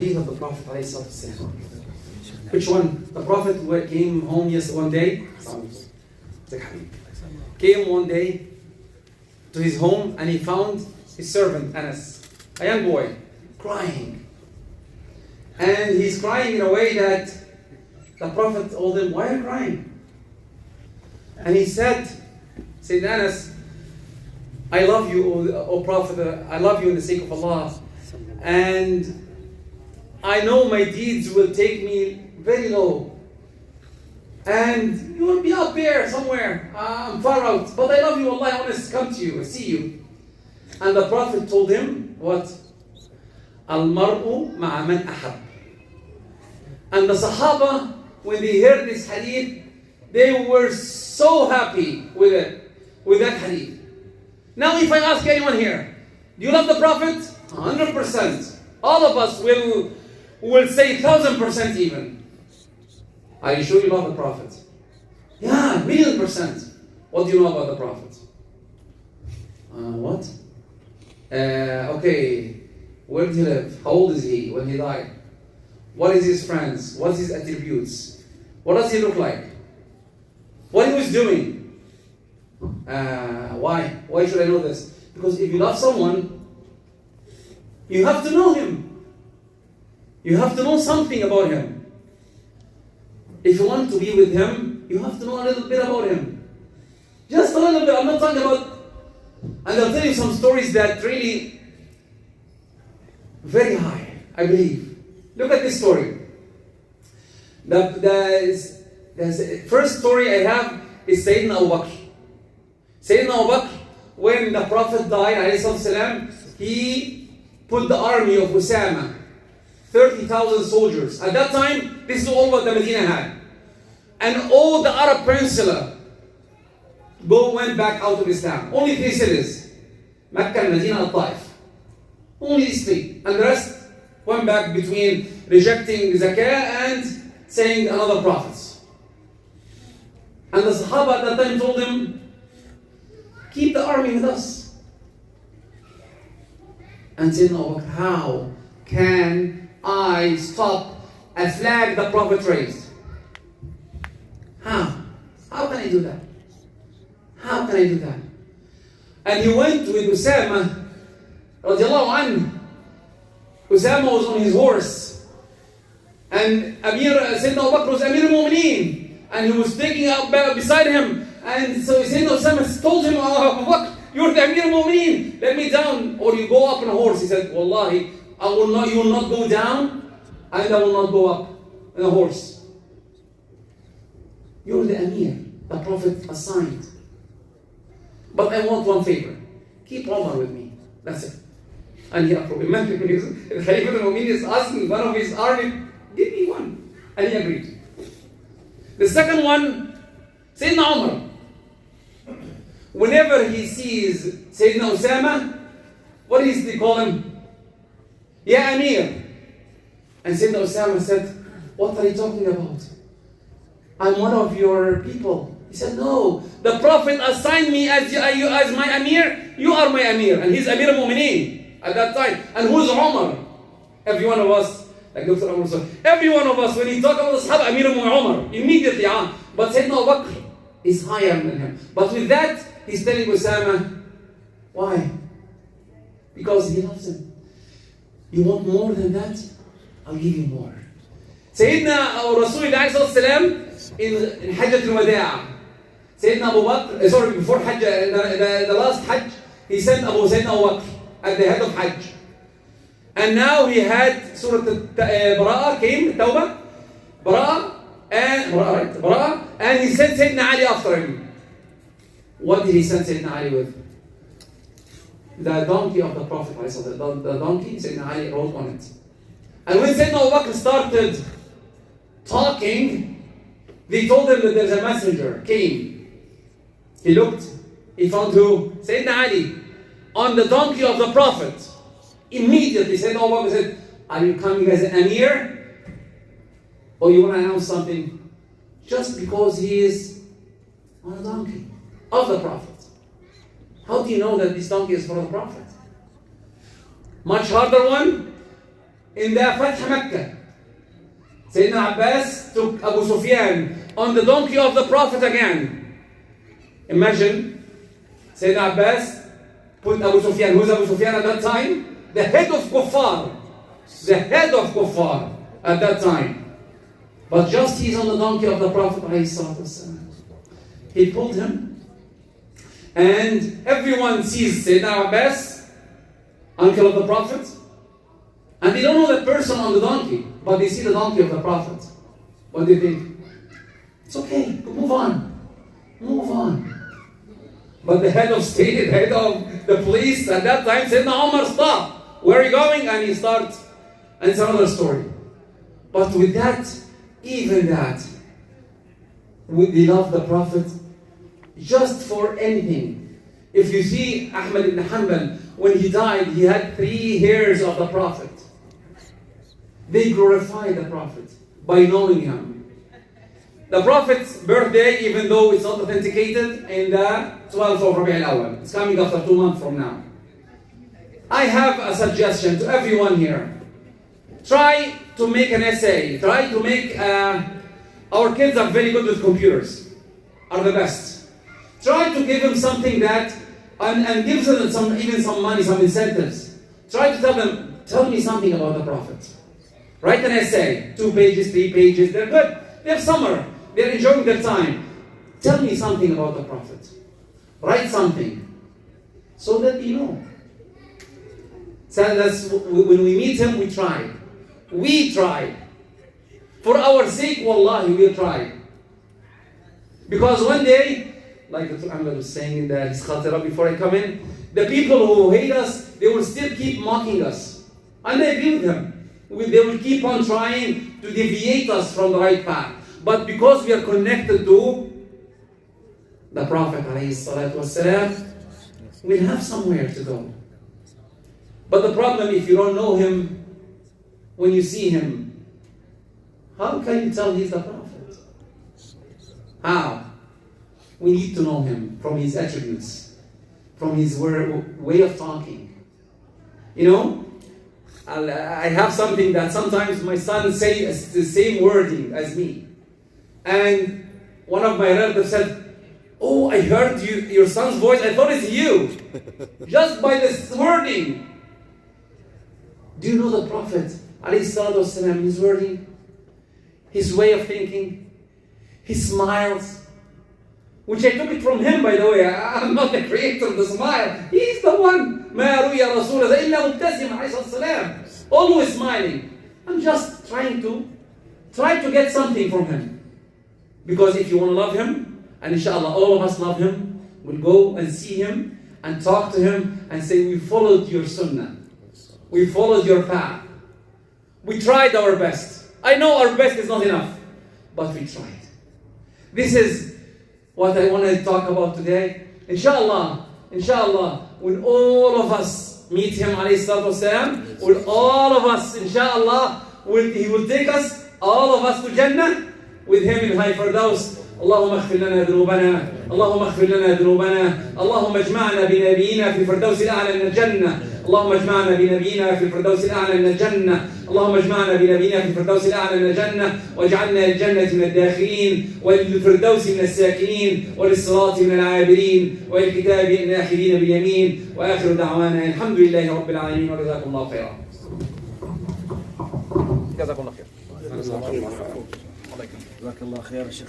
of the Prophet ﷺ. Which one? The Prophet came home one day. Came one day to his home and he found his servant Anas, a young boy, crying. And he's crying in a way that the Prophet told him, "Why are you crying?" And he said, Anas, I love you, O Prophet, I love you in the sake of Allah. And I know my deeds will take me very low. And you will be up there somewhere. I'm far out. But I love you, Allah. I want to come to you and see you. And the Prophet told him, what? Al-mar'u ma'a man ahab. And the Sahaba, when they heard this hadith, they were so happy with it, with that hadith. Now if I ask anyone here, do you love the Prophet? 100%. All of us will say 1,000% even. Are you sure you love the Prophet? Yeah, 1,000,000%. What do you know about the Prophet? What? Okay, where did he live? How old is he when he died? What is his friends? What is his attributes? What does he look like? What he was doing? Why? Why should I know this? Because if you love someone, you have to know him. You have to know something about him. If you want to be with him, you have to know a little bit about him. Just a little bit. I'm not talking about... And I'll tell you some stories that really... very high, I believe. Look at this story. The first story I have is Sayyidina Abu Bakr. Sayyidina Abu Bakr, when the Prophet died, ﷺ, he put the army of Usama, 30,000 soldiers. At that time, this is all what the Medina had. And all the Arab peninsula went back out of Islam. Only 3 cities. Mecca, Medina, and Taif. Only these 3. And the rest went back between rejecting zakah and saying another prophets. And the Sahaba at that time told him, keep the army with us. And said, no, how can I stop a flag the Prophet raised? How? How can I do that? How can I do that? And he went with Usama, radiallahu anhu. Usama was on his horse. And Sayyidina Abu Bakr was Amir al-Mu'mineen. And he was taking up beside him. And so Sayyidina Usama told him, Abu Bakr, you're the Amir al-Mu'mineen. Let me down or you go up on a horse. He said, Wallahi, you will not go down and I will not go up on a horse. You're the Amir, the Prophet assigned. But I want one favor. Keep Omar with me. That's it. And he approved. Imagine the Khalifa al-Mu'min is asking one of his army, give me one. And he agreed. The second one, Sayyidina Umar. Whenever he sees Sayyidina Usama, what does he call him? Ya Amir. And Sayyidina Usama said, what are you talking about? I'm one of your people. He said, no, the Prophet assigned me as my Amir. You are my Amir. And he's Amir al-Mu'mineen at that time. And who's Umar? Every one of us, like Dr. Umar said, every one of us, when he talk about the Sahaba, Amir al-Mu'mineen, immediately, but Sayyidina Abu Bakr is higher than him. But with that, he's telling Usama, why? Because he loves him. You want more than that? I'll give you more. Sayyidina Rasulullah ﷺ in Hajjat al-Wada', Sayyidina Abu Bakr, before Hajj, the last Hajj, he sent Sayyidina Abu Bakr at the head of Hajj. And now he had Surah Bara'ah came, Tawbah, Bara'ah, and he sent Sayyidina Ali after him. What did he send Sayyidina Ali with? The donkey of the Prophet. The donkey, Sayyidina Ali rode on it. And when Sayyidina Abu Bakr started talking, they told him that there's a messenger came. He looked, he found who? Sayyidina Ali on the donkey of the Prophet. Immediately Sayyidina Abu Bakr said, are you coming as an Amir? Or you want to announce something? Just because he is on a donkey of the Prophet. How do you know that this donkey is for the Prophet? Much harder one. in the Fath Makkah, Sayyidina Abbas took Abu Sufyan on the donkey of the Prophet again. Imagine, Sayyidina Abbas put Abu Sufyan. Who's Abu Sufyan at that time? The head of Kuffar. The head of Kuffar at that time. But just he's on the donkey of the Prophet. He pulled him. And everyone sees Sayyidina Abbas, uncle of the Prophet. And they don't know that person on the donkey, but they see the donkey of the Prophet. What do you think? It's okay, move on. Move on. But the head of state, the head of the police at that time said, "No, Omar, stop. Where are you going?" And he starts, and it's another story. But with that, even that, they love the Prophet just for anything. If you see Ahmad ibn Hanbal, when he died, he had 3 hairs of the Prophet. They glorify the Prophet by knowing him. The Prophet's birthday, even though it's not authenticated, in the 12th of Rabi' al-Awwal. It's coming after 2 months from now. I have a suggestion to everyone here. Try to make an essay. Try to make, our kids are very good with computers. Are the best. Try to give them something that, and give them even some money, some incentives. Try to tell them, tell me something about the Prophet. Write an essay, 2 pages, 3 pages, they're good. They're summer, they're enjoying their time. Tell me something about the Prophet. Write something, so that you know. So that's, when we meet him, we try. We try. For our sake, wallahi, we'll try. Because one day, like Dr. Ahmed was saying in his خاصه before I come in, the people who hate us, they will still keep mocking us. And I agree with him. They will keep on trying to deviate us from the right path. But because we are connected to the Prophet ﷺ, we'll have somewhere to go. But the problem, if you don't know him, when you see him, how can you tell he's the Prophet? How? We need to know him from his attributes, from his way of talking. You know, I have something that sometimes my son says the same wording as me. And one of my relatives said, "Oh, I heard your son's voice. I thought it's you." Just by this wording. Do you know the Prophet, ﷺ, his wording, his way of thinking, his smiles, which I took it from him, by the way. I'm not the creator of the smile. He's the one. مَا رُؤْيَ رَسُولَ إِلَّا مُبْتَسِمًا عَلَيْهِ السَّلَامُ. Always smiling. I'm just trying to get something from him. Because if you want to love him, and inshallah all of us love him, we'll go and see him and talk to him and say, we followed your sunnah. We followed your path. We tried our best. I know our best is not enough, but we tried. This is what I want to talk about today. Inshallah, when all of us meet him, ﷺ, when all of us, inshallah, he will take us, all of us, to Jannah, with him in high Firdaus. اللهم اغفر لنا ذنوبنا اللهم اغفر لنا ذنوبنا اللهم اجمعنا بنبينا في الفردوس الأعلى من الجنة اللهم اجمعنا بنبينا في الفردوس الأعلى من الجنة اللهم اجمعنا بنبينا في الفردوس الأعلى من الجنة واجعلنا للجنة من الداخلين وللفردوس من الساكنين وللصراط من العابرين وللكتاب من الآخرين باليمين وآخر دعوانا الحمد لله رب العالمين وجزاكم الله خيرا. جزاكم الله خير. جزاك الله خير الشيخ.